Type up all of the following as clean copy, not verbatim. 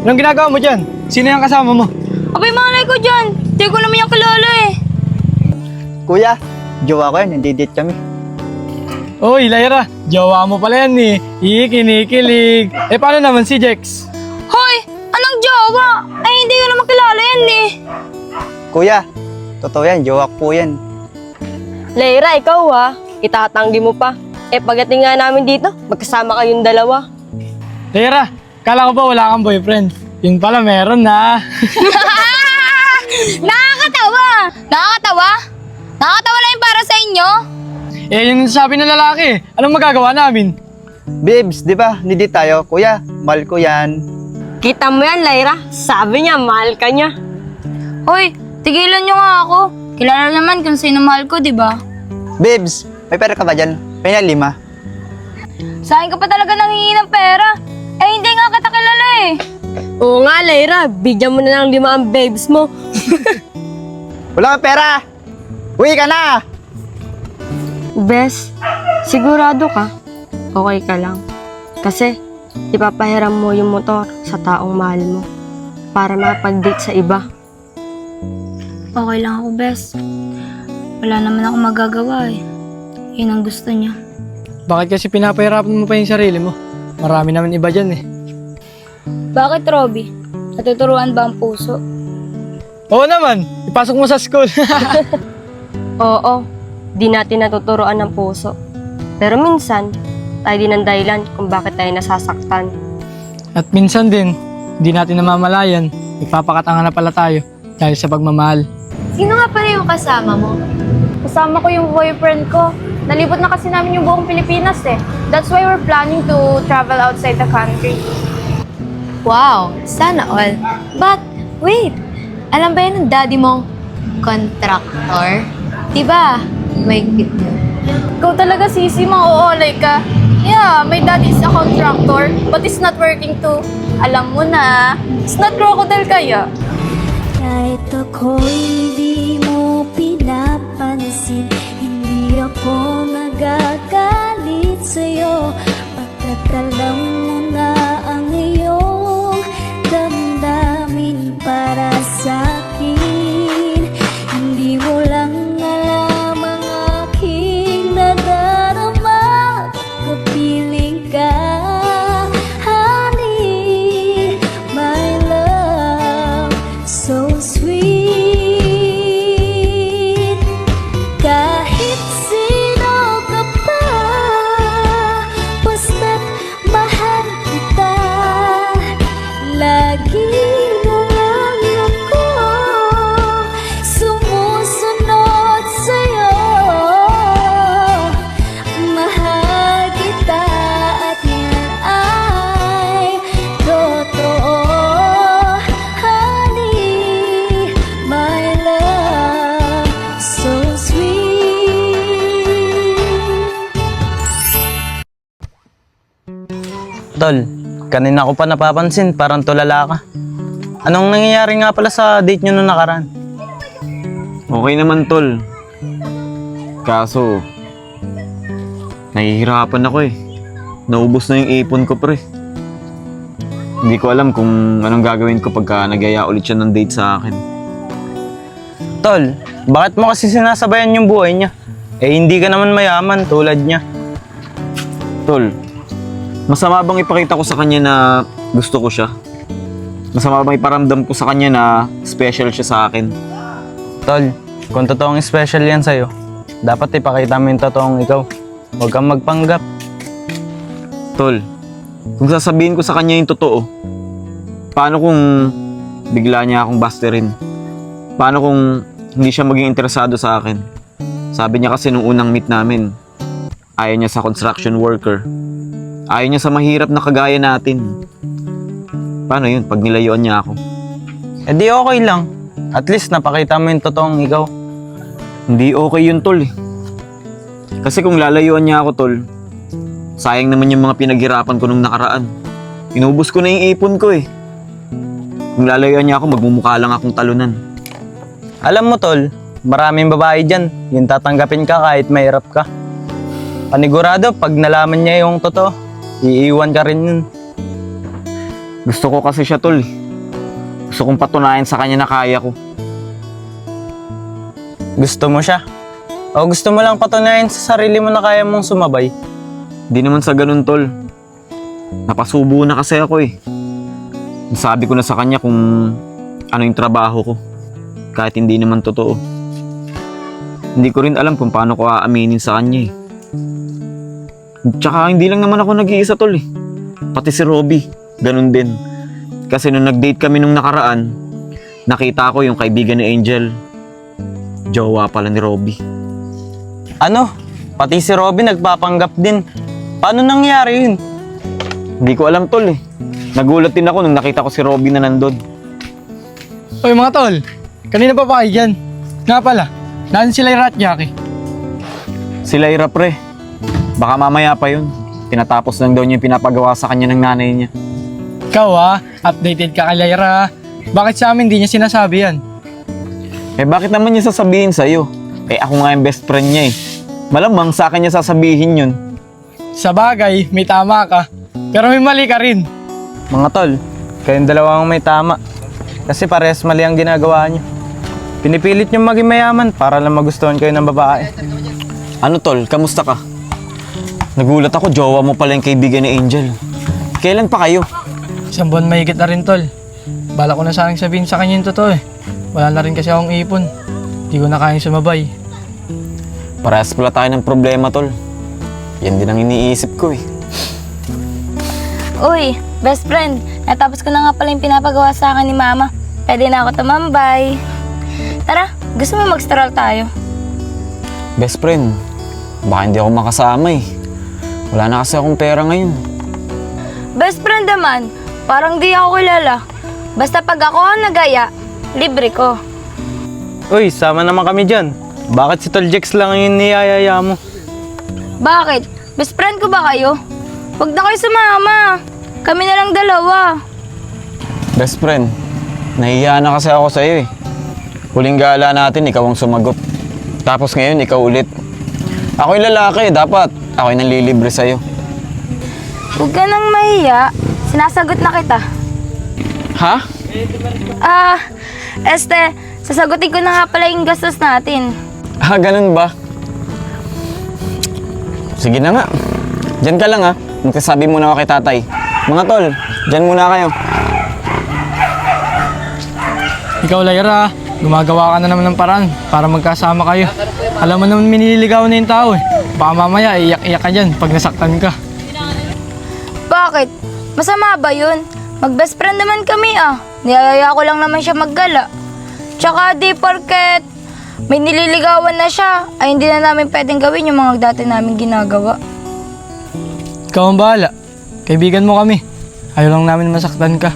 Anong ginagawa mo dyan? Sino yung kasama mo? Abay, malay ko dyan. Di ko naman yung kilala eh. Kuya, jowa ko yan, nandidate kami. Uy, Lyra, jowa mo pala yan eh. Kinikilig. Eh, paano naman si Jex? Hoy, anong jowa? Ay, hindi ko naman kilala yan eh. Kuya, totoo yan, jowa ko po yan. Lyra, ikaw ha, itatanggi mo pa. Eh pagdating nga namin dito, magkasama kayong dalawa. Lyra, kala ko ba wala kang boyfriend? Yun pala meron na. Nakakatawa! Nakakatawa? Nakakatawa na yung para sa inyo? Eh, yun yung sabi ng lalaki. Anong magagawa namin? Babes, di ba, nandito tayo. Kuya, mahal ko yan. Kita mo yan, Lyra? Sabi niya, mahal ka niya. Hoy, tigilan nyo nga ako. Kilala naman kung sino mahal ko, di ba? Babes, may pera ka ba dyan? Penyan 5. Sa akin ka pa talaga nangingi ng pera. Eh, hindi nga kita kilala eh. Oo nga, Lyra, bigyan mo na ng 5 ang babes mo. Wala kang pera! Uwi ka na! Bes, sigurado ka? Okay ka lang. Kasi, ipapahiram mo yung motor sa taong mahal mo para makapag-date sa iba. Okay lang ako, Bes. Wala naman ako magagawa eh. Yun ang gusto niya. Bakit kasi pinapahirapan mo pa yung sarili mo? Marami naman iba dyan eh. Bakit, Robby? Natuturuan ba ang puso? Oo naman, ipasok mo sa school. Oo, di natin natuturoan ng puso. Pero minsan, tayo din ang dahilan kung bakit tayo nasasaktan. At minsan din, hindi natin namamalayan, ipapakatangan na pala tayo dahil sa pagmamahal. Sino nga pala yung kasama mo? Kasama ko yung boyfriend ko. Nalibot na kasi namin yung buong Pilipinas eh. That's why we're planning to travel outside the country. Wow, sana all. But, wait. Alam ba yan ng daddy mong contractor? Diba? May cute yun. Ikaw talaga sisi, mauolay ka. Yeah, my daddy is a contractor, but it's not working too. Alam mo na, it's not crocodile kaya. Kahit ako'y di mo pinapansin, hindi ako nagagalit sa'yo. Pagkat alam mo na ang iyong damdamin para sa'kin. Hindi mo lang alam ang aking nadarama. Kapiling ka, honey, my love, so sweet. Kahit sino ka pa, basta't mahal kita. Lagi na lang ako sumusunod sa'yo. Mahal kita at yan ay totoo, honey, my love, so sweet. Tol, kanina ko pa napapansin, parang tulala ka. Anong nangyayari nga pala sa date nyo nung nakaraan? Okay naman, tol. Kaso, nahihirapan ako eh. Naubos na yung ipon ko, pre. Hindi ko alam kung anong gagawin ko pagka nagyaya ulit siya ng date sa akin. Tol, bakit mo kasi sinasabayan yung buhay niya? Eh hindi ka naman mayaman tulad niya. Tol, masama bang ipakita ko sa kanya na gusto ko siya? Masama bang iparamdam ko sa kanya na special siya sa akin? Tol, kung totoong special yan sa'yo, dapat ipakita mo yung totoong ikaw. Huwag kang magpanggap. Tol, kung sasabihin ko sa kanya yung totoo, paano kung bigla niya akong basterin? Paano kung hindi siya maging interesado sa akin? Sabi niya kasi nung unang meet namin, ayaw niya sa construction worker. Ayaw niya sa mahirap na kagaya natin. Paano yun pag nilayuan niya ako? Eh di okay lang. At least napakita mo yung totoong ikaw. Hindi okay yun, tol eh. Kasi kung lalayuan niya ako, tol, sayang naman yung mga pinaghirapan ko nung nakaraan. Inubos ko na yung ipon ko eh. Kung lalayuan niya ako, magmumukha lang akong talunan. Alam mo tol, maraming babae dyan, yung tatanggapin ka kahit mahirap ka. Panigurado, pag nalaman niya yung totoo, iiwan ka rin yun. Gusto ko kasi siya, tol. Gusto kong patunayan sa kanya na kaya ko. Gusto mo siya? O gusto mo lang patunayan sa sarili mo na kaya mong sumabay? Di naman sa ganun, tol. Napasubo na kasi ako eh. Sabi ko na sa kanya kung ano yung trabaho ko. Kahit hindi naman totoo. Hindi ko rin alam kung paano ko aaminin sa kanya eh. Tsaka hindi lang naman ako nag-iisa, tol eh. Pati si Robby, ganun din. Kasi nung nag-date kami nung nakaraan, nakita ko yung kaibigan ni Angel. Jowa pala ni Robby. Ano? Pati si Robin nagpapanggap din. Paano nangyari yun? Hindi ko alam, tol eh. Nagulat din ako nung nakita ko si Robby na nandun. Oy mga tol, kanina pa ba kayo dyan? Nga pala, naan si Lyra at Jackie? Si Lyra, pre. Baka mamaya pa yun. Pinatapos lang daw niya yung pinapagawa sa kanya ng nanay niya. Ikaw updated ka kay Lyra. Bakit sa amin di niya sinasabi yan? Eh bakit naman niya sasabihin sa'yo? Eh ako nga yung best friend niya eh. Malamang sa akin niya sasabihin yun. Sa bagay, may tama ka. Pero may mali ka rin. Mga tol, kayong dalawang may tama. Kasi parehas mali ang ginagawa niyo. Pinipilit niyo maging mayaman para lang magustuhan kayo ng babae. Ano, tol? Kamusta ka? Nagulat ako, jowa mo pala yung kaibigan ni Angel. Kailan pa kayo? Isang buwan mahigit na rin tol. Bala ko na sanang sabihin sa kanya yung totoo eh. Wala na rin kasi akong ipon. Di ko na kayang sumabay. Parehas pala tayo ng problema, tol. Yan din ang iniisip ko eh. Uy, best friend, natapos ko na nga pala yung pinapagawa sa akin ni Mama. Pwede na ako tumambay. Tara, gusto mo mag-stroll tayo? Best friend, baka hindi ako makasama eh. Wala na kasi akong pera ngayon. Best friend naman, parang di ako kilala. Basta pag ako ang nagaya, libre ko. Uy, sama naman kami dyan. Bakit si Tol Jex lang yung niyayaya mo? Bakit? Best friend ko ba kayo? Huwag na kayo sumama. Kami na lang dalawa. Best friend, nahihiya na kasi ako sa'yo eh. Huling gala natin, ikaw ang sumagot. Tapos ngayon, ikaw ulit. Ako yung lalaki, dapat ako yung nanlilibre sa'yo. Huwag ka nang mahiya. Sinasagot na kita. Ha? Sasagutin ko na nga pala yung gastos natin. Ah, ganun ba? Sige na nga. Diyan ka lang ha. Magsasabi muna ako kay tatay. Mga tol, diyan muna kayo. Ikaw Lyra, gumagawa ka na naman ng paraan para magkasama kayo. Alam mo naman minililigaw na yung tao eh. Baka mamaya iyak-iyak ka dyan pag nasaktan ka. Bakit? Masama ba yun? Mag-best friend naman kami Niyayaya ko lang naman siya maggala. Tsaka di porket may nililigawan na siya, ay hindi na namin pwedeng gawin yung mga dati namin ginagawa. Ikaw ang bahala. Kaibigan mo kami. Ayaw lang namin masaktan ka.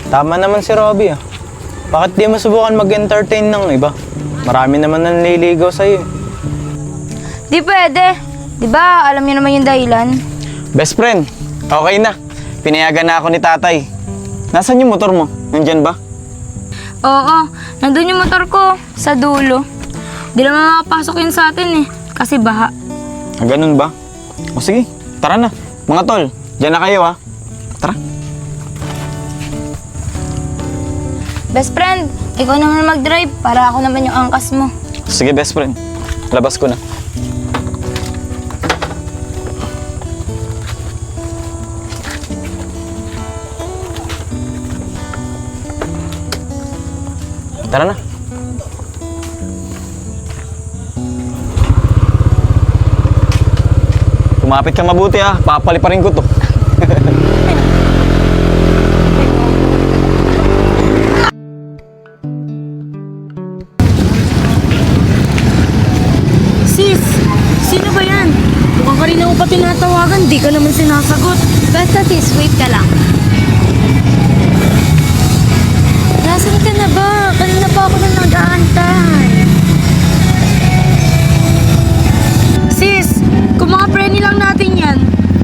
Tama naman si Robby Bakit di mo subukan mag-entertain ng iba? Marami naman nanliligaw sa'yo. Di pwede. Di ba alam niyo naman yung dahilan? Best friend, okay na. Pinayagan na ako ni tatay. Nasaan yung motor mo? Nandyan ba? Oo, nandun yung motor ko sa dulo. Di naman makapasok yun sa atin kasi baha. Ah, ganun ba? O sige, tara na. Mga tol, dyan na kayo ha. Tara. Best friend, ikaw naman mag-drive para ako naman yung angkas mo. Sige best friend, labas ko na. Tara na. Kumapit ka mabuti papaliparin ko to. Sis, sino ba yan? Mukhang kanina mo pa tinatawagan, di ka naman sinasagot. Basta sis, wait ka lang. Nasaan ka na ba? Kanina pa ako na nag-aantay. Sis, kung mga preni lang natin yan,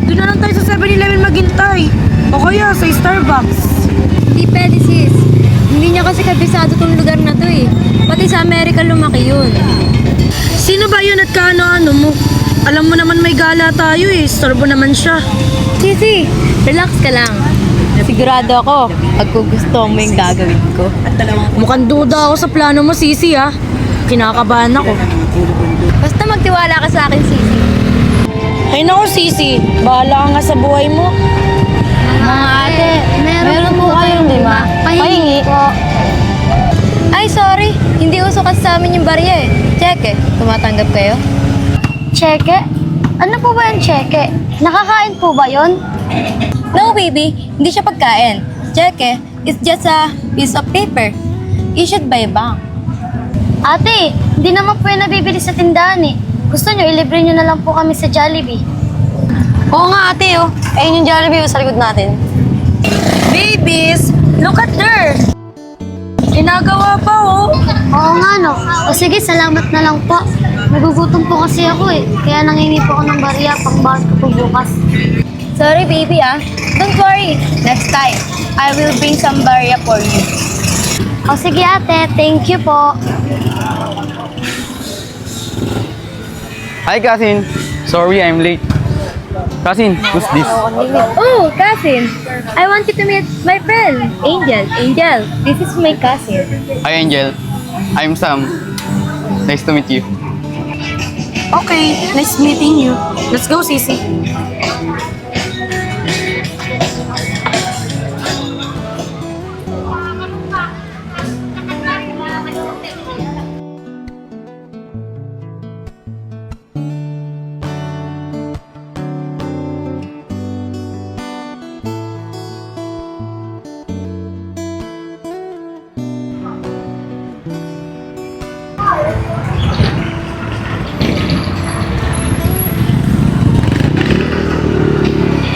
doon na lang tayo sa 7-Eleven maghintay. O kaya sa Starbucks. Di pwede sis. Hindi niya kasi kabisado tong lugar na to eh. Pati sa Amerika lumaki yun. Sino ba yun at kaano-ano mo? Alam mo naman may gala tayo Storbo naman siya. Sisi, relax ka lang. Sigurado ako, pagkugustuhan mo yung gagawin ko. Mukhang duda ako sa plano mo, Sisi, ah. Kinakabahan ako. Basta magtiwala ka sa akin, Sisi. Ay naku, Sisi. Bahala ka nga sa buhay mo. Mga ate, meron po kayong lima. Pahingi po. Ay, sorry. Hindi uso kasi sa amin yung barya eh. Cheque, tumatanggap kayo? Cheque? Ano po ba yung cheque? Nakakain po ba yon? No, baby. Hindi siya pagkain. Cheque is just a piece of paper issued by a bank. Ate, hindi naman po yung nabibili sa tindahan eh. Gusto nyo, ilibre nyo na lang po kami sa Jollibee. Oo nga, ate, oh. Ayun yung Jollibee sa likod natin. Babies, look at her. Ginagawa pa, oh. Oo nga no. O sige, salamat na lang po. Nagugutom po kasi ako eh. Kaya nangingi po ako ng barya pang bawat ko po bukas. Sorry, baby ah. Don't worry. Next time, I will bring some barya for you. O sige ate, thank you po. Hi, cousin. Sorry, I'm late. Cousin, who's this? Oh, cousin. I want you to meet my friend, Angel. Angel, this is my cousin. Hi, Angel. I'm Sam. Nice to meet you. Okay, nice meeting you. Let's go, Sisi.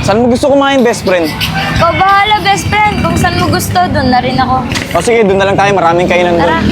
Saan mo gusto kumain, best friend? Ikaw bahala, best friend. Kung saan mo gusto, doon na rin ako. O sige, doon na lang tayo. Maraming kainan doon. Tara.